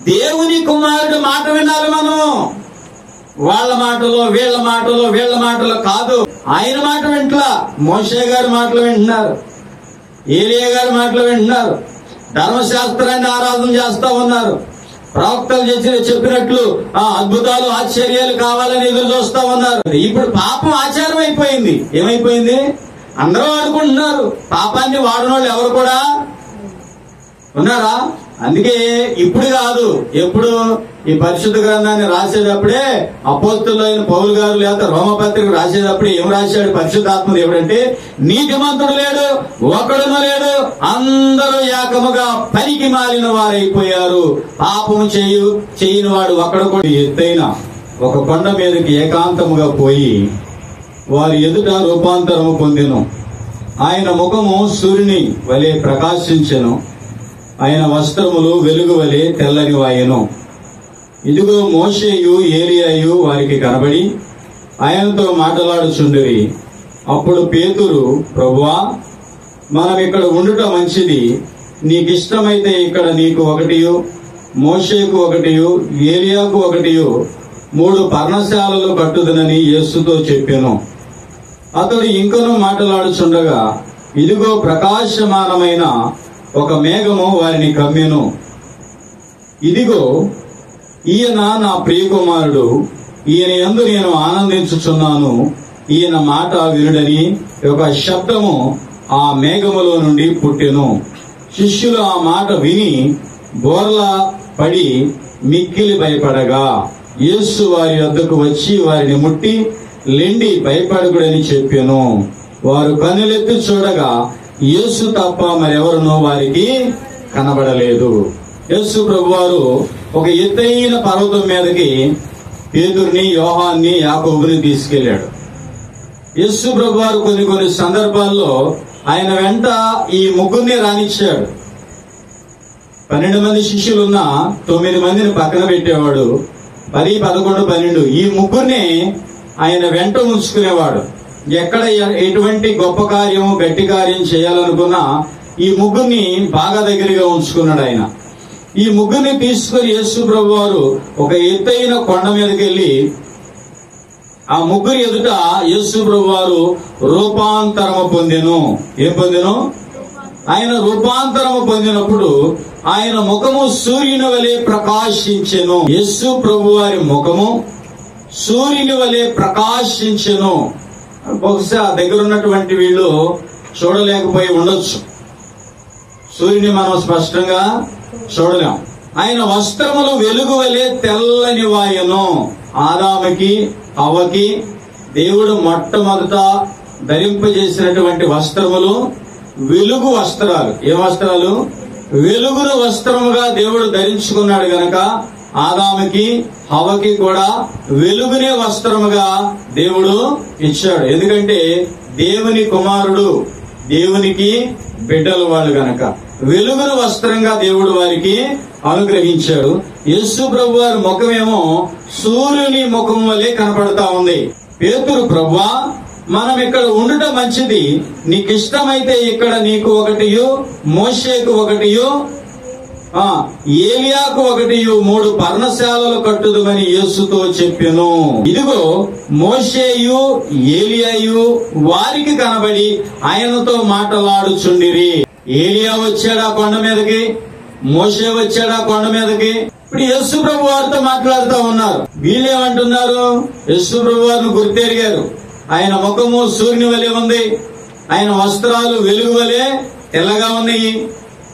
దేవుని కుమారుడు మాట వినాలి మనం. వాళ్ళ మాటలో వీళ్ళ మాటలో కాదు. ఆయన మాట వింటలా. మోషే గారి మాటలు వింటున్నారు, ఏలియా గారి మాటలు వింటున్నారు, ధర్మశాస్త్రాన్ని ఆరాధన చేస్తా ఉన్నారు, ప్రవక్తలు చెప్పినట్లు అద్భుతాలు ఆశ్చర్యాలు కావాలని ఎదురు చూస్తా ఉన్నారు. ఇప్పుడు పాపం ఆచారం అయిపోయింది. ఏమైపోయింది? అందరూ వాడుకుంటున్నారు. పాపాన్ని వాడినోళ్ళు ఎవరు కూడా ఉన్నారా? అందుకే ఇప్పుడు కాదు, ఎప్పుడు ఈ పరిశుద్ధ గ్రంథాన్ని రాసేటప్పుడే అపోస్తలులైన పౌలు గారు లేదా రోమపత్రిక రాసేటప్పుడు ఏం రాశాడు పరిశుద్ధాత్మ దేవుడు అంటే, నీతిమంతుడు లేడు, ఒకడును లేడు, అందరూ ఏకముగా పనికి మాలిన వారైపోయారు, పాపము చేయని వాడు ఒకడు కూడా. ఎత్తైన ఒక కొండ మీదకి ఏకాంతముగా పోయి వారి ఎదుట రూపాంతరము పొందెను. ఆయన ముఖము సూర్యుని వలె ప్రకాశించెను, ఆయన వస్త్రములు వెలుగు వలె తెల్లని వాయెను. ఇదిగో మోషేయు ఏలియాయు వారికి కనబడి ఆయనతో మాట్లాడుచుండిరి. అప్పుడు పేతురు, ప్రభువా, మనం ఇక్కడ ఉండుట మంచిది. నీకిష్టమైతే ఇక్కడ నీకు ఒకటియు, మోషేకు ఒకటియు, ఏలియాకు ఒకటియు 3 పర్ణశాలలు కట్టుదనని యేసుతో చెప్పెను. అతడు ఇంకనూ మాట్లాడుచుండగా ఇదిగో ప్రకాశమానమైన ఒక మేఘము వారిని కమ్మెను. ఇదిగో ఈయన నా ప్రియకుమారుడు, ఈయన యందు నేను ఆనందించుచున్నాను, ఈయన మాట వినుడని ఒక శబ్దము ఆ మేఘములో నుండి పుట్టెను. శిష్యులు ఆ మాట విని బోర్లా పడి మిక్కిలి భయపడగా యేసు వారి వద్దకు వచ్చి వారిని ముట్టి లెండి, భయపడకుడని చెప్పెను. వారు కన్నులెత్తి చూడగా యేసు తప్ప మరెవరునూ వారికి కనబడలేదు. యేసు ప్రభువారు ఒక ఎత్తైన పర్వతం మీదకి పేతురుని, యోహాన్ని, యాకోబుని తీసుకెళ్లాడు. యేసు ప్రభువారు కొన్ని సందర్భాల్లో ఆయన వెంట ఈ ముగ్గురిని రానిచ్చాడు. 12 మంది శిష్యులున్న 9 మందిని పక్కన పెట్టేవాడు. 10, 11, 12 ఈ ముగ్గురిని ఆయన వెంట ఉంచుకునేవాడు. ఎక్కడ ఎటువంటి గొప్ప కార్యం, గట్టి కార్యం చేయాలనుకున్నా ఈ ముగ్గురిని బాగా దగ్గరగా ఉంచుకున్నాడు ఆయన. ఈ ముగ్గురిని తీసుకుని యేసు ప్రభువారు ఒక ఎత్తైన కొండ మీదకి వెళ్లి ఆ ముగ్గురి ఎదుట యేసు ప్రభువారు రూపాంతరము పొందెను. ఏం పొందెను? ఆయన రూపాంతరము పొందినప్పుడు ఆయన ముఖము సూర్యుని వలె ప్రకాశించెను. యేసు ప్రభువారి ముఖము సూర్యుని వలె ప్రకాశించెను. బహుశా దగ్గర ఉన్నటువంటి వీళ్ళు చూడలేకపోయి ఉండొచ్చు. సూర్యుని మనం స్పష్టంగా చూడలేం. ఆయన వస్త్రములు వెలుగు వలె తెల్లని వాయను. ఆదాముకి, హవ్వకి దేవుడు మొట్టమొదట ధరింపజేసినటువంటి వస్త్రములు వెలుగు వస్త్రాలు. ఏ వస్త్రాలు? వెలుగును వస్త్రముగా దేవుడు ధరించుకున్నాడు గనక ఆదాముకి, హవ్వకి కూడా వెలుగునే వస్త్రముగా దేవుడు ఇచ్చాడు. ఎందుకంటే దేవుని కుమారుడు, దేవునికి బిడ్డలు వాళ్ళు గనక వెలుగును వస్త్రంగా దేవుడు వారికి అనుగ్రహించాడు. యేసు ప్రభు వారి ముఖమేమో సూర్యుని ముఖం వలె కనపడతా ఉంది. పేతురు, ప్రభువా, మనం ఇక్కడ ఉండుట మంచిది. నీకిష్టమైతే ఇక్కడ నీకు ఒకటియు, మోషేకు ఒకటియు, ఏలియాకు ఒకటియు 3 పర్ణశాలలు కట్టుదుమని యేసుతో చెప్పెను. ఇదిగో మోషేయు ఏలియాయు వారికి కనబడి ఆయనతో మాట్లాడుచుండిరి. ఏలియా వచ్చాడా కొండ మీదకి, మోషే వచ్చాడా కొండ మీదకి. ఇప్పుడు యేసు ప్రభు వారితో మాట్లాడుతూ ఉన్నారు. వీళ్ళేమంటున్నారు? యేసు ప్రభు వారిని గుర్తెరిగారు. ఆయన ముఖము సూర్యుని వలె ఉంది, ఆయన వస్త్రాలు వెలుగు వలె తెల్లగా ఉన్నాయి.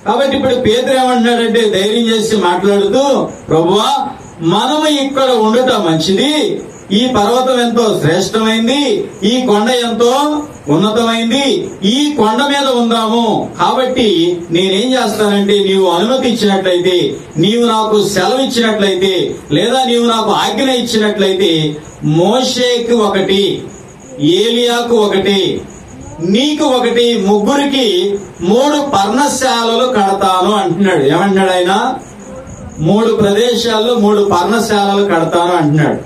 కాబట్టి ఇప్పుడు పేతురు ఏమంటున్నాడంటే ధైర్యం చేసి మాట్లాడుతూ, ప్రభువా, మనము ఇక్కడ ఉండుట మంచిది. ఈ పర్వతం ఎంతో శ్రేష్టమైంది, ఈ కొండ ఎంతో ఉన్నతమైంది, ఈ కొండ మీద ఉందాము. కాబట్టి నేనేం చేస్తానంటే నీవు అనుమతి ఇచ్చినట్లయితే, నీవు నాకు సెలవు ఇచ్చినట్లయితే, లేదా నీవు నాకు ఆజ్ఞ ఇచ్చినట్లయితే మోషేకి ఒకటి, ఏలియాకు ఒకటి, నీకు ఒకటి, ముగ్గురికి 3 పర్ణశాలలు కడతాను అంటున్నాడు. ఏమంటున్నాడు ఆయన? 3 ప్రదేశాల్లో 3 పర్ణశాలలు కడతాను అంటున్నాడు.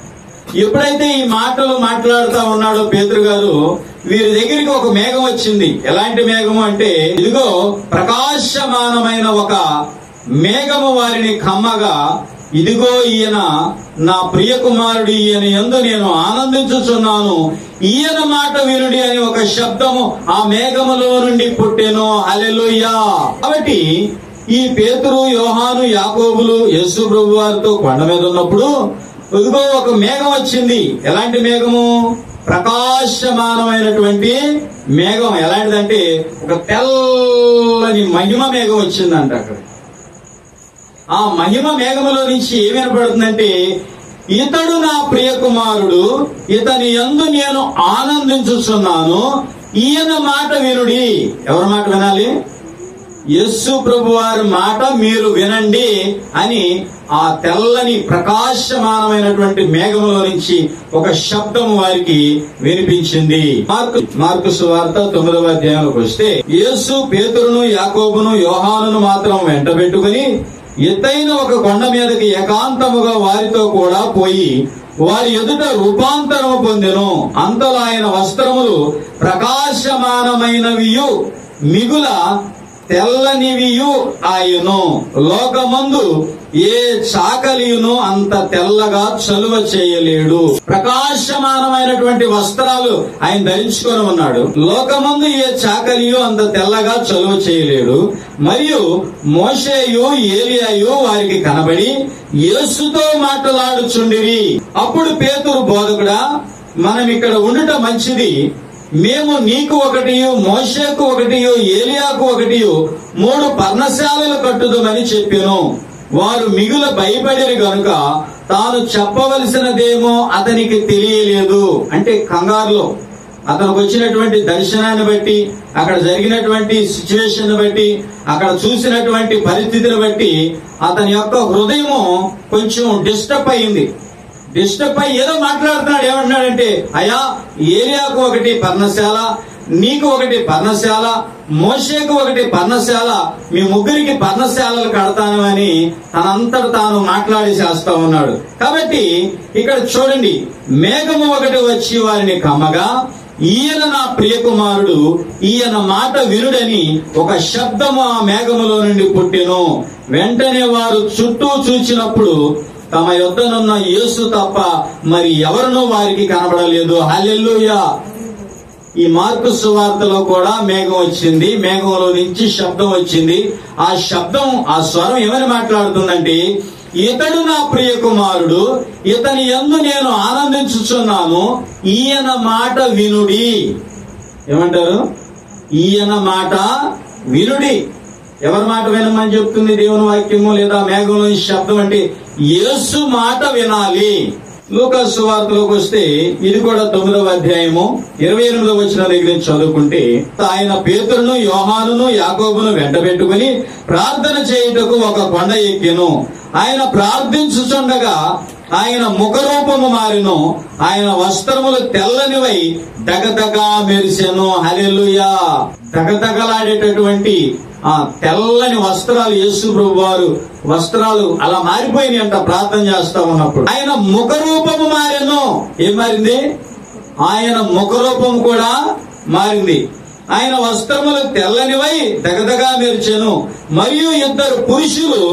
ఎప్పుడైతే ఈ మాటలు మాట్లాడుతూ ఉన్నాడో పేతురు గారు, వీరి దగ్గరికి ఒక మేఘం వచ్చింది. ఎలాంటి మేఘము అంటే, ఇదిగో ప్రకాశమానమైన ఒక మేఘము వారిని కమ్మగా, ఇదిగో ఈయన నా ప్రియ కుమారుడు, ఈయన యందు నేను ఆనందించుచున్నాను, ఈయన మాట వినుడి అని ఒక శబ్దము ఆ మేఘములో నుండి పుట్టెను. హల్లెలూయా. కాబట్టి ఈ పేతురు, యోహాను, యాకోబులు యేసు ప్రభు వారితో కొండ మీద ఉన్నప్పుడు ఇదిగో ఒక మేఘం వచ్చింది. ఎలాంటి మేఘము? ప్రకాశమానమైనటువంటి మేఘం. ఎలాంటిదంటే ఒక తెల్లని మహిమ మేఘం వచ్చిందంట. అక్కడ ఆ మహిమ మేఘములో నుంచి ఏమి వినపడుతుందంటే, ఇతడు నా ప్రియ కుమారుడు, ఇతని యందు నేను ఆనందించుచున్నాను, ఈయన మాట వినుడి. ఎవరి మాట వినాలి? యేసు ప్రభు వారి మాట మీరు వినండి అని ఆ తెల్లని ప్రకాశమానమైనటువంటి మేఘంలో నుంచి ఒక శబ్దం వారికి వినిపించింది. మార్కు సువార్త 9వ అధ్యాయంలోకి వస్తే, యేసు పేతురును, యాకోబును, యోహానును మాత్రం వెంట పెట్టుకుని ఎత్తైన ఒక కొండ మీదకి ఏకాంతముగా వారితో కూడా పోయి వారి ఎదుట రూపాంతరము పొందెను. అంతలో ఆయన వస్త్రములు ప్రకాశమానమైనవియు మిగుల తెల్లనివియు ఆయను. లోకమందు ఏ చాకలియును అంత తెల్లగా చలువ చేయలేడు. ప్రకాశమానమైనటువంటి వస్త్రాలు ఆయన ధరించుకొని ఉన్నాడు. లోకమందు ఏ చాకలియు అంత తెల్లగా చలువ చేయలేడు. మరియు మోషేయు, ఏలియాయు వారికి కనబడి యేసుతో మాట్లాడుచుండిరి. అప్పుడు పేతురు, బోధకుడా, మనం ఇక్కడ ఉండుట మంచిది. మేము నీకు ఒకటియు, మోషేకు ఒకటియు, ఏలియాకు ఒకటియు 3 పర్ణశాలలు కట్టుదుమని చెప్పెను. వారు మిగుల భయపడిరి గనుక తాను చెప్పవలసినదేమో అతనికి తెలియలేదు. అంటే కంగారులో అతనికి వచ్చినటువంటి దర్శనాన్ని బట్టి, అక్కడ జరిగినటువంటి సిచ్యువేషన్ బట్టి, అక్కడ చూసినటువంటి పరిస్థితిని బట్టి అతని యొక్క హృదయము కొంచెం డిస్టర్బ్ అయింది. డిస్టర్బ్ అయ్యి ఏదో మాట్లాడుతున్నాడు. ఏమంటున్నాడంటే, అయ్యా, ఏలియాకు ఒకటి పర్ణశాల, నీకు ఒకటి పర్ణశాల, మోషేకు ఒకటి పర్ణశాల, మీ ముగ్గురికి పర్ణశాలలు కడతాను అని తనంతట తాను మాట్లాడి చేస్తా ఉన్నాడు. కాబట్టి ఇక్కడ చూడండి, మేఘము ఒకటి వచ్చి వారిని కమ్మగా, ఈయన నా ప్రియ కుమారుడు, ఈయన మాట వినుడని ఒక శబ్దము ఆ మేఘములో నుండి పుట్టెను. వెంటనే వారు చుట్టూ చూచినప్పుడు తమ యొద్దనున్న యేసు తప్ప మరి ఎవరునూ వారికి కనబడలేదు. హల్లెలూయా. ఈ మార్కు సువార్తలో కూడా మేఘం వచ్చింది. మేఘంలో నుంచి శబ్దం వచ్చింది. ఆ శబ్దం, ఆ స్వరం ఏమని మాట్లాడుతుందంటే, ఇతడు నా ప్రియ కుమారుడు, ఇతని యందు నేను ఆనందించుచున్నాను, ఈయన మాట వినుడి. ఏమంటారు? ఈయన మాట వినుడి. ఎవరి మాట వినమని చెప్తుంది దేవుని వాక్యము? లేదా మేఘంలో శబ్దం అంటే యేసు మాట వినాలి. లూకా సువార్తలోకి వస్తే ఇది కూడా 9వ అధ్యాయము 28వ వచనం దగ్గర చదువుకుంటే, ఆయన పేతురును, యోహానును, యాకోబును వెంట పెట్టుకుని ప్రార్థన చేయుటకు ఒక కొండ ఎక్కెను. ఆయన ప్రార్థించుచుండగా ఆయన ముఖరూపము మారెను. ఆయన వస్త్రములు తెల్లనివై దగదగా మెరిసెను. హల్లెలూయా. దగదగలాడేటటువంటి ఆ తెల్లని వస్త్రాలు యేసు ప్రభు వారు వస్త్రాలు అలా మారిపోయినాయి అంట ప్రార్థన చేస్తా ఉన్నప్పుడు. ఆయన ముఖరూపము మారెను. ఏం మారింది? ఆయన ముఖరూపం కూడా మారింది. ఆయన వస్త్రములు తెల్లనివై దగదగా మెరిచెను. మరియు 2 పురుషులు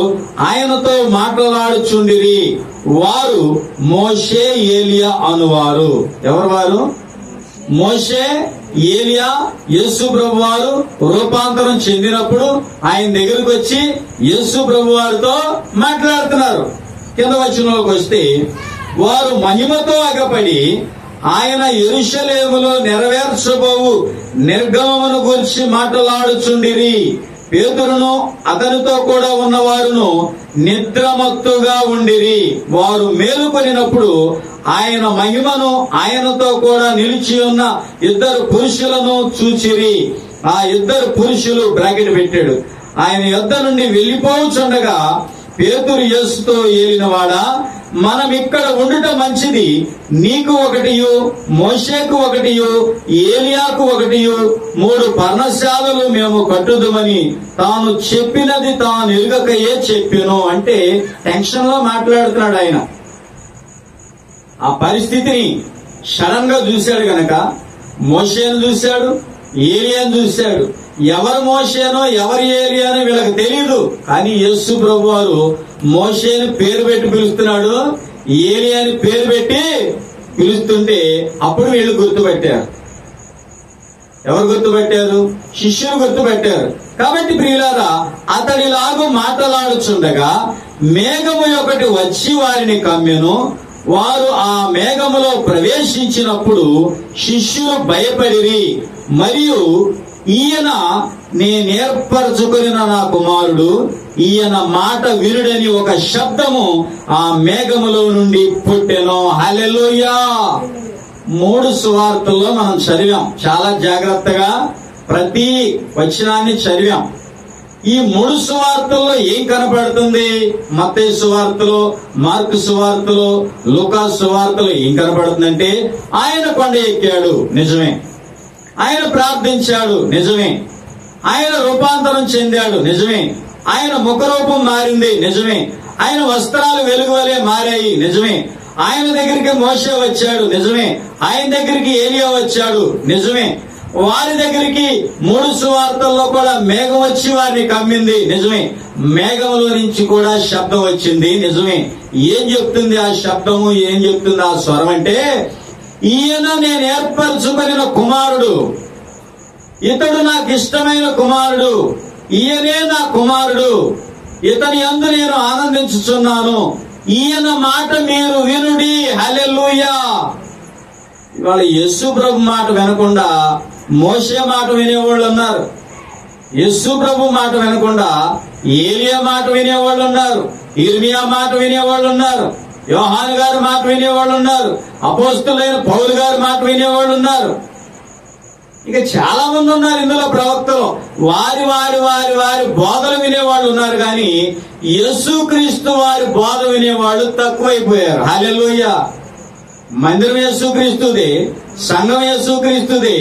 ఆయనతో మాట్లాడుచుండిరి. వారు మోషే, ఏలియా అనువారు. ఎవరు వారు? మోషే, ఏలియా. యేసు ప్రభు వారు రూపాంతరం చెందినప్పుడు ఆయన దగ్గరకు వచ్చి యేసు ప్రభు వారితో మాట్లాడుతున్నారు. కింద వచనంలోకి వస్తే, వారు మహిమతో అగపడి ఆయన యెరూషలేములో నెరవేర్చబోవు నిర్గమమును గురించి మాట్లాడుచుండిరి. పేతురును అతనితో కూడా ఉన్నవారును నిద్రమత్తుగా ఉండిరి. వారు మేలుకొనినప్పుడు ఆయన మహిమను, ఆయనతో కూడా నిలిచి ఉన్న 2 పురుషులను చూచిరి. ఆ 2 పురుషులు బ్రాకెట్ పెట్టాడు. ఆయన యొద్ద నుండి వెళ్లిపోవచ్చుండగా పేతురు యేసుతో, ఏలినవాడా, మనం ఇక్కడ ఉండుట మంచిది. నీకు ఒకటియు, మోషేకు ఒకటియు, ఏలియాకు ఒకటియు 3 పర్ణశాలలు మేము కట్టుదుమని తాను చెప్పినది తాను ఎరుగకయే చెప్పెను. అంటే టెన్షన్ లో మాట్లాడుతున్నాడు ఆయన. ఆ పరిస్థితిని సడన్ గా చూశాడు గనక మోషేను చూశాడు, ఏలియాను చూశాడు. ఎవరు మోషేనో ఎవరు ఏలియానో వీళ్ళకి తెలియదు. కానీ యేసు ప్రభు వారు మోషేని పేరు పెట్టి పిలుస్తున్నాడు, ఏలియాని పేరు పెట్టి పిలుస్తుంటే అప్పుడు వీళ్ళు గుర్తుపెట్టారు. ఎవరు గుర్తుపెట్టారు? శిష్యులు గుర్తుపెట్టారు. కాబట్టి ప్రియులారా, అతడిలాగు మాటలాడుచుండగా మేఘము ఒకటి వచ్చి వారిని కమ్మెను. వారు ఆ మేఘములో ప్రవేశించినప్పుడు శిష్యులు భయపడిరి. మరియు ఈయన నేనేర్పరచుకొనిన నా కుమారుడు, ఈయన మాట వినుడని ఒక శబ్దము ఆ మేఘములో నుండి పుట్టెను. హల్లెలూయా. 3 సువార్తల్లో మనం చదివాం. చాలా జాగ్రత్తగా ప్రతి వచనాన్ని చదివాం. ఈ 3 సువార్తల్లో ఏం కనపడుతుంది? మత్తయి సువార్తలో, మార్కు సువార్తలో, లూకా సువార్తలో ఏం కనపడుతుందంటే ఆయన కొండ ఎక్కాడు, నిజమే. ఆయన ప్రార్థించాడు, నిజమే. ఆయన రూపాంతరం చెందాడు, నిజమే. ఆయన ముఖరూపం మారింది, నిజమే. ఆయన వస్త్రాలు వెలుగువలే మారాయి, నిజమే. ఆయన దగ్గరికి మోషే వచ్చాడు, నిజమే. ఆయన దగ్గరికి ఏలియా వచ్చాడు, నిజమే. వారి దగ్గరికి 3 సువార్తల్లో కూడా మేఘం వచ్చి వారిని కమ్మింది, నిజమే. మేఘంలో నుంచి కూడా శబ్దం వచ్చింది, నిజమే. ఏం చెప్తుంది ఆ శబ్దము? ఏం చెప్తుంది ఆ స్వరం అంటే, ఈయన నేను ఏర్పరచుకొనిన కుమారుడు, ఇతడు నాకు ఇష్టమైన కుమారుడు, ఈయనే నా కుమారుడు, ఇతని యందు నేను ఆనందించుచున్నాను, ఈయన మాట మీరు వినుడి. హల్లెలూయా. ఇవాళ యేసు ప్రభు మాట వినకుండా మోషే మాట వినేవాళ్ళు ఉన్నారు. యేసు ప్రభు మాట వినకుండా ఏలియా మాట వినేవాళ్ళు ఉన్నారు, ఇర్మియా మాట వినేవాళ్ళు ఉన్నారు, యోహాను గారి మాట వినేవాళ్ళు ఉన్నారు, అపోస్తలులైన పౌలు గారి మాట వినేవాళ్ళు ఉన్నారు. ఇక చాలా మంది ఉన్నారు ఇందులో ప్రవక్తలు. వారి వారి వారి వారి బోధలు వినేవాళ్ళు ఉన్నారు, కానీ యేసుక్రీస్తు వారి బోధ వినేవాళ్ళు తక్కువైపోయారు. హల్లెలూయా. మందిరం యేసుక్రీస్తుదే, సంఘం యేసుక్రీస్తుదే,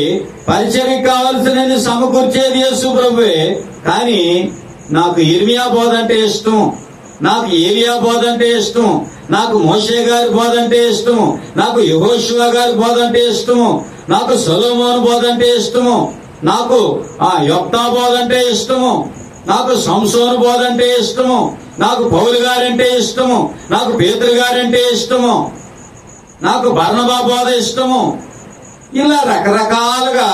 పరిచర్యకు కావలసినది సమకూర్చేది యేసు ప్రభువే. కానీ నాకు ఇర్మియా బోధ అంటే ఇష్టం, నాకు ఏలియా బోధ అంటే ఇష్టం, నాకు మోషే గారి బోధ అంటే ఇష్టం, నాకు యెహోషువ గారి బోధ అంటే ఇష్టము, నాకు సొలొమోను బోధ అంటే ఇష్టము, నాకు యొప్తా బోధ అంటే ఇష్టము, నాకు సంసోను బోధ అంటే ఇష్టము, నాకు పౌలు గారంటే ఇష్టము, నాకు పేతురు గారంటే ఇష్టము, నాకు బర్నబా బోధ ఇష్టము. ఇలా రకరకాలుగా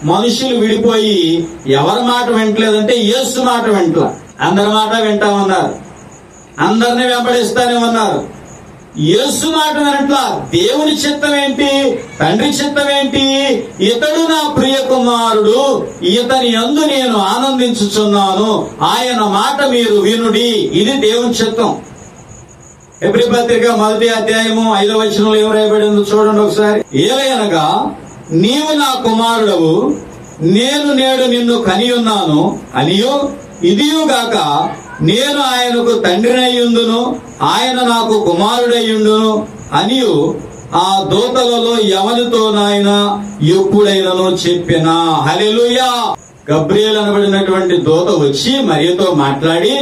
మనుషులు విడిపోయి ఎవరి మాట వింటలేదంటే యేసు మాట వింటలా. అందరి మాట వింటామన్నారు, అందరినీ వెంబడిస్తానే ఉన్నారు. యేసు మాట వినట్లా. దేవుని చిత్తం ఏంటి? తండ్రి చిత్తం ఏంటి? ఇతడు నా ప్రియ కుమారుడు, ఇతని యందు నేను ఆనందించుచున్నాను, ఆయన మాట మీరు వినుడి. ఇది దేవుని చిత్తం. హెబ్రీ పత్రిక 1వ అధ్యాయము 5వ వచనంలో ఏం రాయబడి ఉందో చూడండి ఒకసారి. ఏలయనగా నీవు నా కుమారుడవు, నేను నేడు నిన్ను కనియున్నాను అనియు, ఇదియుగాక నేను ఆయనకు తండ్రినయ్యుండును, ఆయన నాకు కుమారుడయ్యుండును అనియు ఆ దూతలలో ఎవరితో నాయన ఎప్పుడైనను చెప్పిన. హల్లెలూయా. గబ్రియేలు అనబడినటువంటి దూత వచ్చి మరియతో మాట్లాడి,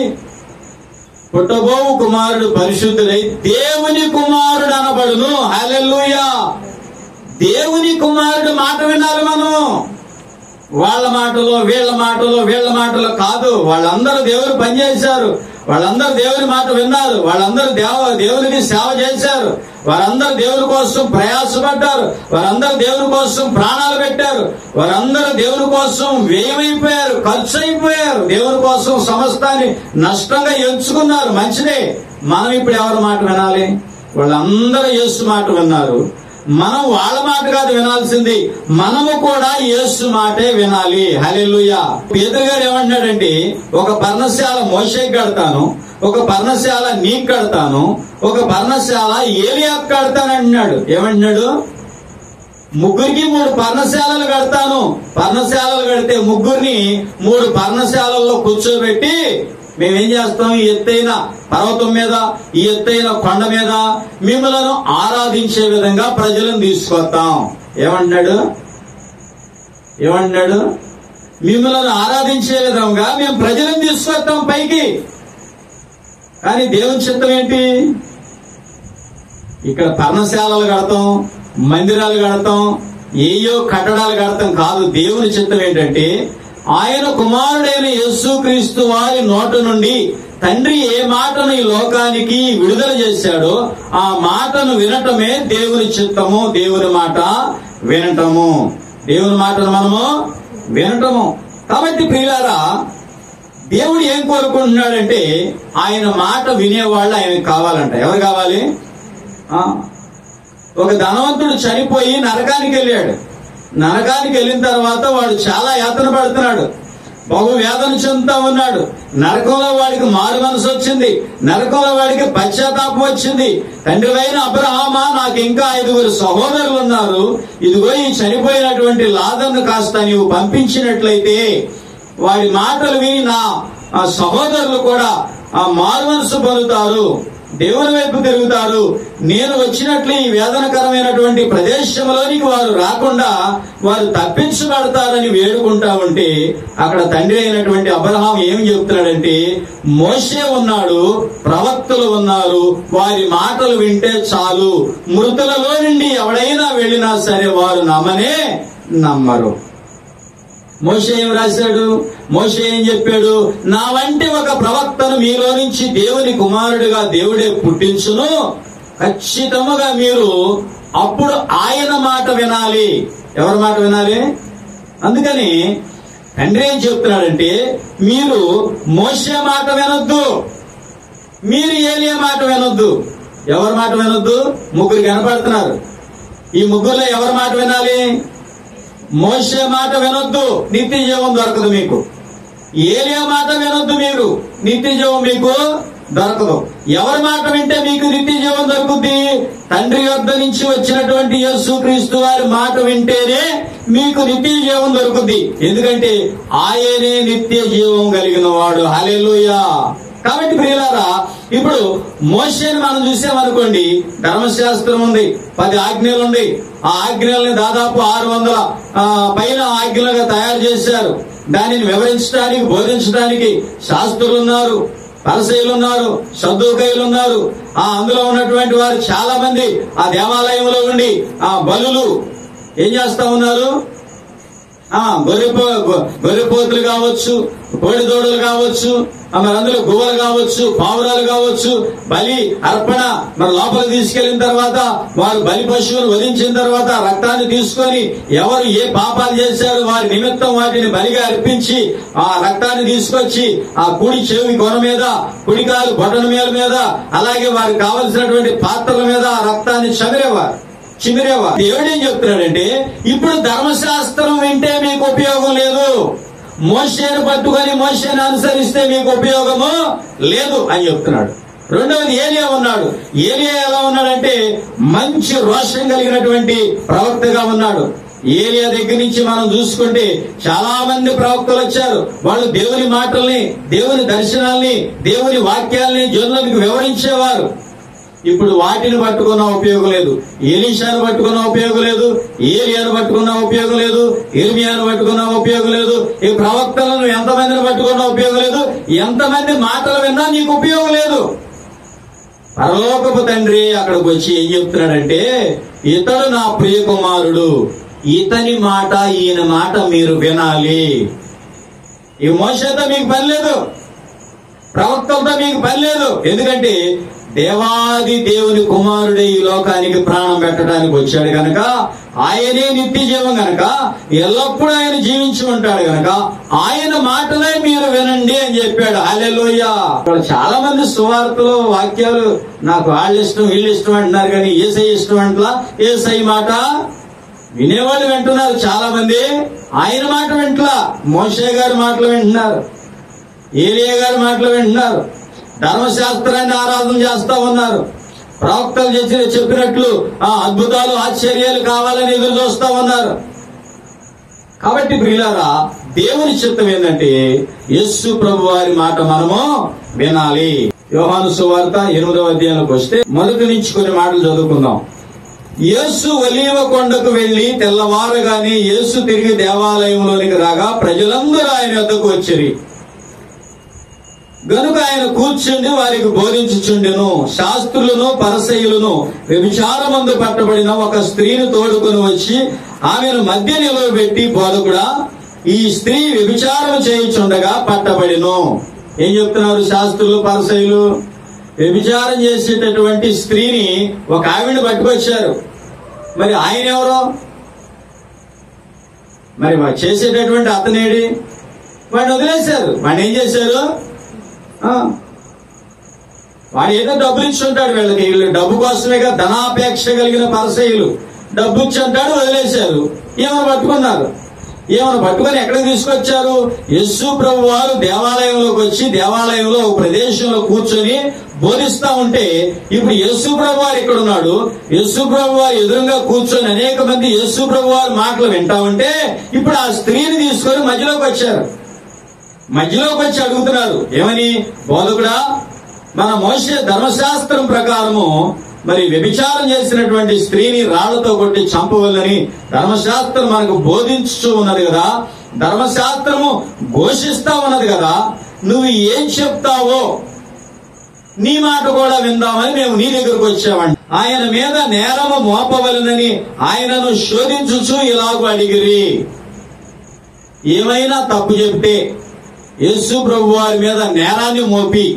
పుట్టబోవు కుమారుడు పరిశుద్ధుడై దేవుని కుమారుడు అనబడును. హల్లెలూయా. దేవుని కుమారుడు మాట వినాలి మనం. వాళ్ళ మాటలో వీళ్ళ మాటలో వీళ్ళ మాటలో కాదు. వాళ్ళందరూ దేవుని పనిచేశారు, వాళ్ళందరూ దేవుని మాట విన్నారు, వాళ్ళందరూ దేవునికి సేవ చేశారు, వారందరూ దేవుని కోసం ప్రయాసపడ్డారు, వారందరూ దేవుని కోసం ప్రాణాలు పెట్టారు, వారందరూ దేవుని కోసం వ్యయమైపోయారు, ఖర్చు అయిపోయారు, దేవుని కోసం సమస్తాన్ని నష్టంగా ఎంచుకున్నారు. మంచిదే. మనం ఇప్పుడు ఎవరి మాట వినాలి? వాళ్ళందరూ యేసు మాట విన్నారు. మనం వాళ్ళ మాట కాదు వినాల్సింది, మనము కూడా యేసు మాటే వినాలి. హల్లెలూయా. పేతురు గారు ఏమంటున్నాడంటే, ఒక పర్ణశాల మోషేకి కడతాను, ఒక పర్ణశాల నీకు కడతాను, ఒక పర్ణశాల ఏలియాకు కడతానంటున్నాడు. ఏమంటున్నాడు? ముగ్గురికి 3 పర్ణశాలలు కడతాను. పర్ణశాలలు కడితే ముగ్గురిని 3 పర్ణశాలల్లో కూర్చోబెట్టి మేమేం చేస్తాం? ఈ ఎత్తైన పర్వతం మీద, ఈ ఎత్తైన కొండ మీద మిమ్మలను ఆరాధించే విధంగా ప్రజలను తీసుకొస్తాం. ఏమంటున్నాడు? మిమ్మలను ఆరాధించే విధంగా మేము ప్రజలను తీసుకొస్తాం పైకి. కానీ దేవుని చిత్తం ఏంటి? ఇక్కడ పర్ణశాలలు కడతాం, మందిరాలు కడతాం, ఏయో కట్టడాలు కడతాం కాదు. దేవుని చిత్తం ఏంటంటే ఆయన కుమారుడైన యేసుక్రీస్తు వారి నోట నుండి తండ్రి ఏ మాటను ఈ లోకానికి విడుదల చేశాడో ఆ మాటను వినటమే దేవుని చిత్తము. దేవుని మాట వినటము, దేవుని మాటను మనము వినటము. కాబట్టి ప్రియులారా, దేవుడు ఏం కోరుకుంటున్నాడంటే ఆయన మాట వినేవాళ్ళు ఆయనకు కావాలంట. ఎవరు కావాలి? ఒక ధనవంతుడు చనిపోయి నరకానికి వెళ్ళాడు. నరకానికి వెళ్ళిన తర్వాత వాడు చాలా యాతన పడుతున్నాడు, బహు వేదన చెందుతా ఉన్నాడు. నరకంలో వాడికి మారు మనసు వచ్చింది, నరకంలో వాడికి పశ్చాత్తాపం వచ్చింది. తండ్రివైన అబ్రహామా, నాకు ఇంకా 5 సహోదరులు ఉన్నారు, ఇదిగో ఈ చనిపోయినటువంటి లాజరును కాస్త నీవు పంపించినట్లయితే వాడి మాటలు విని నా సహోదరులు కూడా మారు మనసు పొందుతారు, దేవుని వైపు తిరుగుతారు. నేను వచ్చినట్లు ఈ వేదనకరమైనటువంటి ప్రదేశంలోనికి వారు రాకుండా వారు తప్పించబడతారని వేడుకుంటా ఉంటే అక్కడ తండ్రి అయినటువంటి అబ్రహాం ఏం చెప్తున్నాడంటే, మోషే ఉన్నాడు, ప్రవక్తలు ఉన్నారు, వారి మాటలు వింటే చాలు, మృతులలో నుండి ఎవడైనా వెళ్ళినా సరే వారు నమ్మరు. మోషే ఏం రాశాడు? మోషే ఏం చెప్పాడు? నా వంటి ఒక ప్రవక్తను మీలో నుంచి దేవుని కుమారుడిగా దేవుడే పుట్టించును, ఖచ్చితంగా మీరు అప్పుడు ఆయన మాట వినాలి. ఎవరి మాట వినాలి? అందుకని తండ్రి ఏం చెప్తున్నాడంటే, మీరు మోషే మాట వినొద్దు, మీరు ఏలియా మాట వినొద్దు. ఎవరి మాట వినొద్దు? 3 కనపడుతున్నారు. ఈ 3లో ఎవరి మాట వినాలి? మోషే మాట వినొద్దు, నిత్య జీవం దొరకదు మీకు. ఏలియా మాట వినొద్దు, మీరు నిత్య జీవం మీకు దొరకదు. ఎవరి మాట వింటే మీకు నిత్య జీవం దొరుకుద్ది? తండ్రి యొద్ద నుంచి వచ్చినటువంటి యేసుక్రీస్తు వారి మాట వింటేనే మీకు నిత్య జీవం దొరుకుద్ది. ఎందుకంటే ఆయనే నిత్య జీవం కలిగిన వాడు. హల్లెలూయా. కాబట్టి ప్రియులారా, ఇప్పుడు మోషేని మనం చూసామనుకోండి, ధర్మశాస్త్రం ఉంది, 10 ఆజ్ఞలు ఉంది. ఆ ఆజ్ఞల్ని దాదాపు 600 పైన ఆజ్ఞలుగా తయారు చేశారు. దానిని వివరించడానికి, బోధించడానికి శాస్త్రులు ఉన్నారు, పరిసయ్యులు ఉన్నారు, సద్దూకయ్యులు ఉన్నారు. అందులో ఉన్నటువంటి వారు చాలా మంది ఆ దేవాలయంలో ఉండి ఆ బలులు ఏం చేస్తా ఉన్నారు? గొర్రెపోతులు కావచ్చు, కోడిదోడలు కావచ్చు, మరి అందులో గువ్వలు కావచ్చు, పావురాలు కావచ్చు, బలి అర్పణ మరి లోపలికి తీసుకెళ్లిన తర్వాత వారు బలి పశువులు వధించిన తర్వాత రక్తాన్ని తీసుకొని ఎవరు ఏ పాపాలు చేశారు వారి నిమిత్తం వాటిని బలిగా అర్పించి ఆ రక్తాన్ని తీసుకొచ్చి ఆ కుడి చెవి కొన మీద, కుడికాలు బొటన మీద, అలాగే వారికి కావలసినటువంటి పాత్రల మీద ఆ రక్తాన్ని చిమిరేవారు. దేవుడు ఏం చెప్తున్నాడంటే, ఇప్పుడు ధర్మశాస్త్రం వింటే మీకు ఉపయోగం లేదు, మోషేను పట్టుకొని మోషేను అనుసరిస్తే మీకు ఉపయోగము లేదు అని చెప్తున్నాడు. రెండవది ఏలియా ఉన్నాడు. ఏలియా ఎలా ఉన్నాడంటే మంచి రోషం కలిగినటువంటి ప్రవక్తగా ఉన్నాడు. ఏలియా దగ్గర నుంచి మనం చూసుకుంటే చాలా మంది ప్రవక్తలు వచ్చారు. వాళ్ళు దేవుని మాటల్ని, దేవుని దర్శనాల్ని, దేవుని వాక్యాల్ని జనులకు వివరించేవారు. ఇప్పుడు వాటిని పట్టుకున్న ఉపయోగం లేదు. ఎలీషాను పట్టుకున్న ఉపయోగం లేదు, ఏలియాను పట్టుకున్న ఉపయోగం లేదు, ఇర్మియాను పట్టుకున్న ఉపయోగం లేదు. ఈ ప్రవక్తలను ఎంతమందిని పట్టుకున్న ఉపయోగం లేదు. ఎంతమంది మాటలు విన్నా నీకు ఉపయోగం లేదు. పరలోకపు తండ్రి అక్కడికి వచ్చి ఏం చెప్తున్నాడంటే, ఇతడు నా ప్రియ కుమారుడు, ఇతని మాట, ఈయన మాట మీరు వినాలి. ఈ మోషేతో మీకు పని లేదు, ప్రవక్తలతో మీకు పని లేదు. ఎందుకంటే దేవాది దేవుని కుమారుడే ఈ లోకానికి ప్రాణం పెట్టడానికి వచ్చాడు గనక, ఆయనే నిత్య జీవం గనక, ఎల్లప్పుడూ ఆయన జీవించి ఉంటాడు గనక ఆయన మాటలే మీరు వినండి అని చెప్పాడు. హల్లెలూయా. చాలా మంది సువార్తలు, వాక్యాలు నాకు వాళ్ళ ఇష్టం వీళ్ళు ఇష్టం అంటున్నారు, కానీ యేసయ్య ఇష్టం అంటలా. యేసయ్య మాట వినేవాళ్ళు వింటున్నారు చాలా మంది, ఆయన మాట వింటలా. మోషే గారి మాటలు వింటున్నారు, ఏలియా గారి మాటలు వింటున్నారు, ధర్మశాస్త్రాన్ని ఆరాధన చేస్తా ఉన్నారు, ప్రవక్తలు చెప్పినట్లు అద్భుతాలు ఆశ్చర్యాలు కావాలని ఎదురు చూస్తా ఉన్నారు. కాబట్టి ప్రియులారా, దేవుని చిత్తం ఏంటంటే యేసు ప్రభు వారి మాట మనము వినాలి. యోహాను సువార్త 8వ అధ్యాయంలోకి వస్తే మొదటి నుంచి కొన్ని మాటలు చదువుకుందాం. యేసు ఒలీవ కొండకు వెళ్లి తెల్లవారగానే యేసు తిరిగి దేవాలయంలోనికి రాగా ప్రజలందరూ ఆయన వద్దకు వచ్చిరి. గనుక ఆయన కూర్చుండి వారికి బోధించుచుండెను. శాస్త్రులను పరిసయ్యులను వ్యభిచారమందు పట్టబడిన ఒక స్త్రీని తోడుకొని వచ్చి ఆమెను మధ్య నిలవబెట్టి, బోధకుడా, ఈ స్త్రీ వ్యభిచారం చేయుచుండగా పట్టబడిను. ఏం చెప్తున్నారు శాస్త్రులు పరిసయ్యులు? వ్యభిచారం చేసేటటువంటి స్త్రీని ఒక ఆవిడని పట్టుకొచ్చారు. మరి ఆయన ఎవరో? మరి చేసేటటువంటి అతనేడి? వాడిని వదిలేశారు. వాడిని ఏం చేశారు? వాడు ఏదో డబ్బులు ఇచ్చి ఉంటాడు వీళ్ళకి. వీళ్ళు డబ్బు కోసమేగా ధనాపేక్ష కలిగిన పరిసయ్యులు. డబ్బు ఇచ్చి అంటాడు, వదిలేశారు. ఏమైనా పట్టుకున్నారు. ఏమైనా పట్టుకొని ఎక్కడికి తీసుకొచ్చారు? యేసు ప్రభు వారు దేవాలయంలోకి వచ్చి దేవాలయంలో ఒక ప్రదేశంలో కూర్చొని బోధిస్తా ఉంటే, ఇప్పుడు యేసు ప్రభు వారు ఇక్కడ ఉన్నాడు. యేసు ప్రభు వారు ఎదురుగా కూర్చొని అనేక మంది యేసు ప్రభు వారి మాటలు వింటా ఉంటే, ఇప్పుడు ఆ స్త్రీని తీసుకొని మధ్యలోకి వచ్చారు. మధ్యలోకి వచ్చి అడుగుతున్నారు, ఏమని? బోధకుడా, మన మోషే ధర్మశాస్త్రం ప్రకారము మరి వ్యభిచారం చేసినటువంటి స్త్రీని రాళ్లతో కొట్టి చంపవల్లని ధర్మశాస్త్రం మనకు బోధించుతూ ఉన్నది కదా, ధర్మశాస్త్రము ఘోషిస్తా ఉన్నది కదా, నువ్వు ఏం చెప్తావో నీ మాట కూడా విందామని మేము నీ దగ్గరకు వచ్చామండి. ఆయన మీద నేరము మోపవలనని ఆయనను శోధించుచు ఇలాగూ అడిగిరి. ఏమైనా తప్పు చెప్తే యేసు ప్రభు వారి మీద నేరాన్ని మోపి,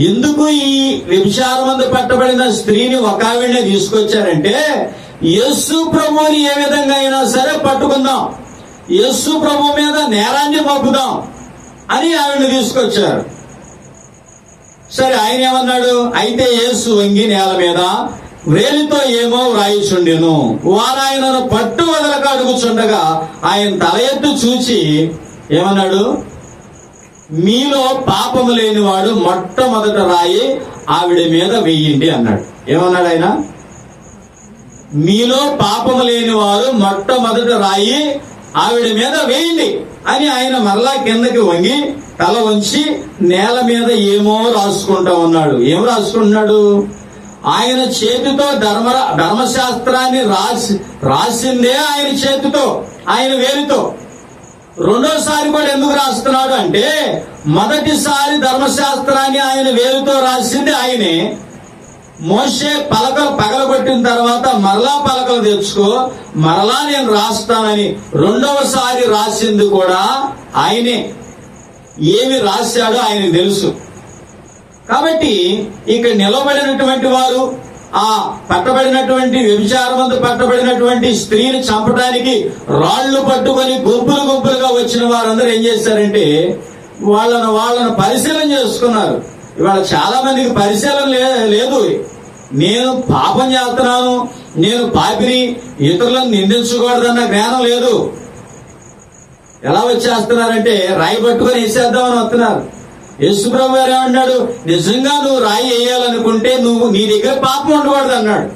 ఎందుకు ఈ వ్యభిచారమందు పట్టబడిన స్త్రీని ఒక ఆవిడనే తీసుకొచ్చారంటే, యేసు ప్రభువుని ఏ విధంగా అయినా సరే పట్టుకుందాం, యేసు ప్రభు మీద నేరాన్ని మోపుదాం అని ఆవిడని తీసుకొచ్చారు. సరే, ఆయన ఏమన్నాడు? అయితే యేసు వంగి నేల మీద వేలితో ఏమో వ్రాయిచుండెను. వారు ఆయనను పట్టు వదలక అడుగుచుండగా ఆయన తల ఎత్తు చూచి ఏమన్నాడు? మీలో పాపము లేనివాడు మొట్టమొదట రాయి ఆవిడ మీద వెయ్యండి అన్నాడు. ఏమన్నాడు ఆయన? మీలో పాపము లేనివారు మొట్టమొదట రాయి ఆవిడ మీద వేయండి అని ఆయన మరలా కిందకి వంగి తల వంచి నేల మీద ఏమో రాసుకుంటా ఉన్నాడు. ఏం రాసుకుంటున్నాడు? ఆయన చేతితో ధర్మశాస్త్రాన్ని రాసిందే ఆయన చేతితో, ఆయన వేలితో. రెండోసారి కూడా ఎందుకు రాస్తున్నాడు అంటే, మొదటిసారి ధర్మశాస్త్రాన్ని ఆయన వేలుతో రాసింది ఆయనే. మోషే పలకలు పగలగొట్టిన తర్వాత మరలా పలకలు తెచ్చుకో, మరలా నేను రాస్తానని రెండవసారి రాసింది కూడా ఆయనే. ఏమి రాశాడో ఆయనకు తెలుసు. కాబట్టి ఇక్కడ నిలబడినటువంటి వారు, ఆ పట్టబడినటువంటి వ్యభిచారమందు పట్టబడినటువంటి స్త్రీని చంపడానికి రాళ్లు పట్టుకొని గుంపులు గుంపులుగా వచ్చిన వారందరూ ఏం చేశారంటే, వాళ్ళను పరిశీలన చేసుకున్నారు. ఇవాళ చాలా మందికి పరిశీలన లేదు. నేను పాపం చేస్తున్నాను, నేను పాపిని, ఇతరులను నిందించకూడదన్న జ్ఞానం లేదు. ఎలా వచ్చేస్తున్నారంటే రాయి పట్టుకొని వేసేద్దామని వస్తున్నారు. యేసుప్రభు గారు ఏమన్నాడు? నిజంగా నువ్వు రాయి వేయాలనుకుంటే నీ దగ్గర పాపం ఉండకూడదు అన్నాడు.